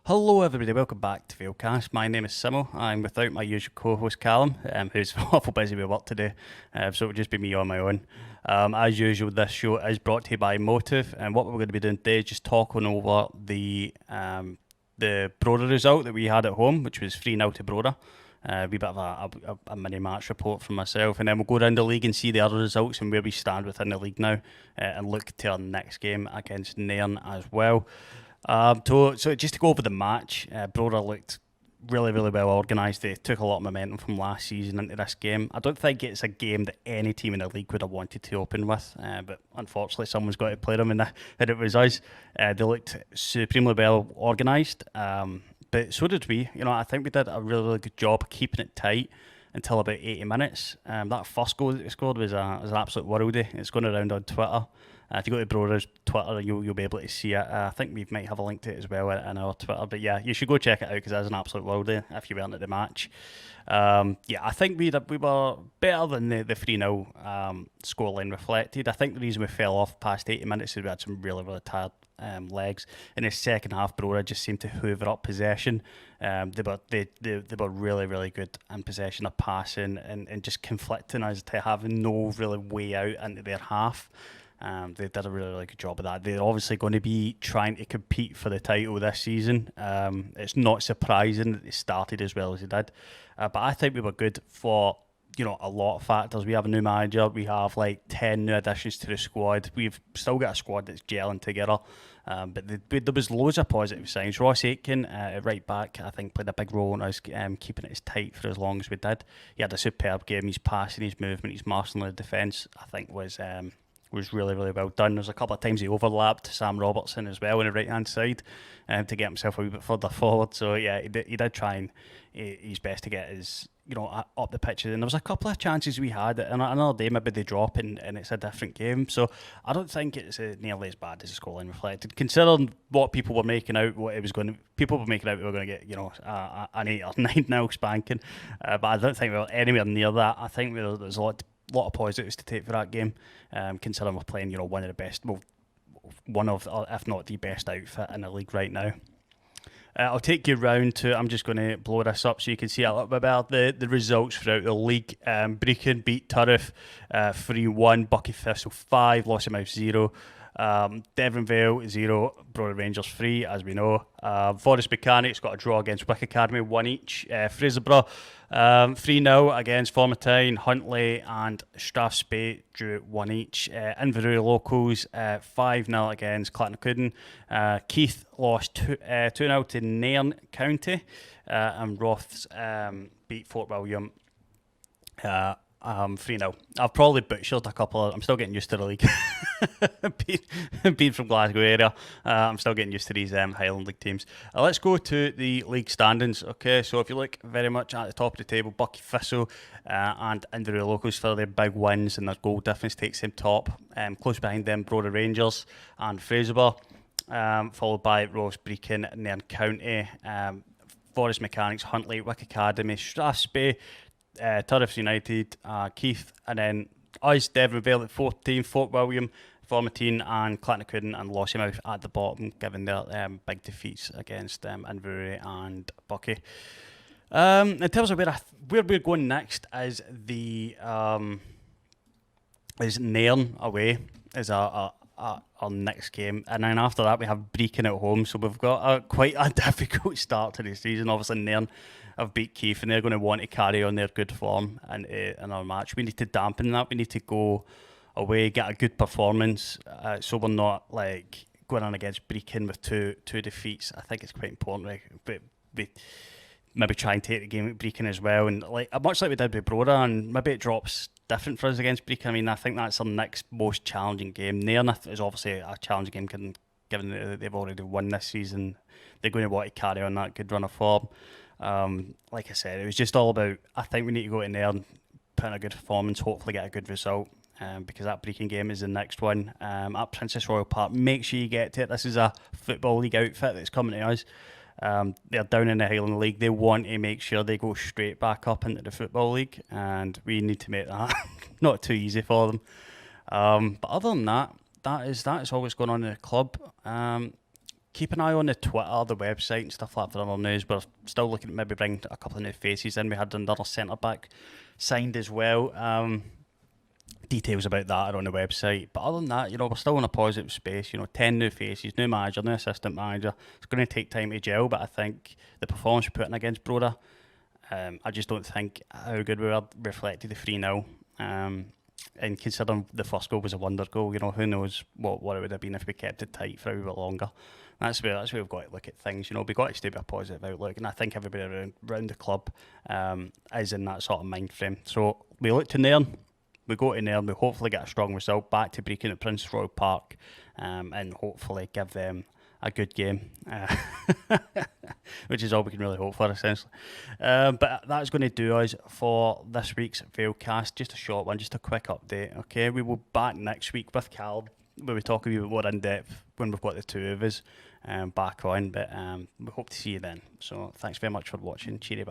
Hello, everybody. Welcome back to Valecast. My name is Simo. I'm without my usual co-host Callum, who's awful busy with work today, so it'll just be me on my own. As usual, this show is brought to you by Motive, and what we're going to be doing today is just talking over the Brora result that we had at home, which was 3-0 to Brora. A wee bit of a mini match report from myself, and then we'll go around the league and see the other results and where we stand within the league now, and look to our next game against Nairn as well. So just to go over the match, Brora looked really, really well organised. They took a lot of momentum from last season into this game. I don't think it's a game that any team in the league would have wanted to open with, but unfortunately someone's got to play them, and it was us. They looked supremely well organised, but so did we. I think we did a really, really good job keeping it tight until about 80 minutes. That first goal that they scored was an absolute worldie. It's going around on Twitter. If you go to Brora's Twitter, you'll be able to see it. I think we might have a link to it as well in our Twitter. But yeah, you should go check it out because that's an absolute worldie if you weren't at the match. I think we were better than the 3-0 scoreline reflected. I think the reason we fell off past 80 minutes is we had some really, really tired legs. In the second half, Brora just seemed to hoover up possession. They were really, really good in possession of passing and just conflicting us to having no really way out into their half. They did a really, really good job of that. They're obviously going to be trying to compete for the title this season. It's not surprising that they started as well as they did. But I think we were good for a lot of factors. We have a new manager. We have like 10 new additions to the squad. We've still got a squad that's gelling together. But there was loads of positive signs. Ross Aitken, at right back, I think played a big role in us keeping it as tight for as long as we did. He had a superb game. His passing, his movement, his marshalling of the defence, I think was really, really well done. There's a couple of times he overlapped Sam Robertson as well on the right hand side to get himself a wee bit further forward. So yeah, he did try and his best to get his up the pitches. And there was a couple of chances we had, and another day maybe they drop and it's a different game. So I don't think it's nearly as bad as the scoreline reflected, considering what people were making out. People were making out we were going to get an 8 or 9-0 spanking, but I don't think we were anywhere near that. I think there's a lot of positives to take for that game, considering we're playing one of the best, one of, if not the best outfit in the league right now. I'll take you round to, I'm just going to blow this up so you can see a little bit about the results throughout the league. Brecon beat Turriff 3-1, Bucky Thistle 5, Lossiemouth 0, Deveronvale 0, Brora Rangers 3, as we know. Forest Mechanics got a draw against Wick Academy, 1 each. Fraserburgh 3-0 against Formatine. Huntley and Strathspey drew 1 each. Inverurie Locals 5-0 against Clattenacudden. Keith lost 2-0 to Nairn County. And Roths beat Fort William 3-0. I've probably butchered a couple I'm still getting used to the league. being from Glasgow area, I'm still getting used to these Highland League teams. Let's go to the league standings. Okay, so if you look very much at the top of the table, Bucky Thistle and Inverurie Locals for their big wins, and their goal difference takes them top. Close behind them, Brora Rangers and Fraserburgh, followed by Ross, Brecon, Nairn County, Forest Mechanics, Huntley, Wick Academy, Strathspey, Turriffs United, Keith, and then us, Deveronvale at 14, Fort William, Formatine, and Clattenacudden and Lossiemouth at the bottom, given their big defeats against Inverurie and Bucky. In terms of where we're going next is is Nairn away is our next game, and then after that we have Brecon at home. So we've got quite a difficult start to the season. Obviously Nairn have beat Keith and they're going to want to carry on their good form in our match. We need to dampen that. We need to go away, get a good performance, so we're not like going on against Brecon with two defeats. I think it's quite important. But we maybe try and take the game at Brecon as well, and much like we did with Brora, and maybe it drops different for us against Brecon. I mean, I think that's our next most challenging game. Nairn is obviously a challenging game given that they've already won this season. They're going to want to carry on that good run of form. Like I said, it was just all about, I think we need to go in there and put in a good performance, hopefully get a good result, because that Brecon game is the next one at Princess Royal Park. Make sure you get to it. This is a Football League outfit that's coming to us. They're down in the Highland League. They want to make sure they go straight back up into the Football League, and we need to make that not too easy for them. But other than that, that is all that's going on in the club. keep an eye on the Twitter, the website and stuff like that for other news. We're still looking at maybe bring a couple of new faces in. We had another centre-back signed as well. Details about that are on the website. But other than that, we're still in a positive space. 10 new faces, new manager, new assistant manager. It's going to take time to gel, but I think the performance we put in against Brora, I just don't think how good we were reflected the 3-0. And considering the first goal was a wonder goal, who knows what it would have been if we kept it tight for a wee bit longer. That's where we've got to look at things. We've got to stay with a positive outlook, and I think everybody around the club is in that sort of mind frame. So we look to Nairn. We go to Nairn, we hopefully get a strong result back to Brecon at Prince Royal Park, and hopefully give them a good game, which is all we can really hope for, essentially. But that's going to do us for this week's Valecast. Just a short one, just a quick update. Okay, we will be back next week with Cal, where we talk a wee bit more in depth when we've got the two of us back on. But we hope to see you then. So thanks very much for watching. Cheerio.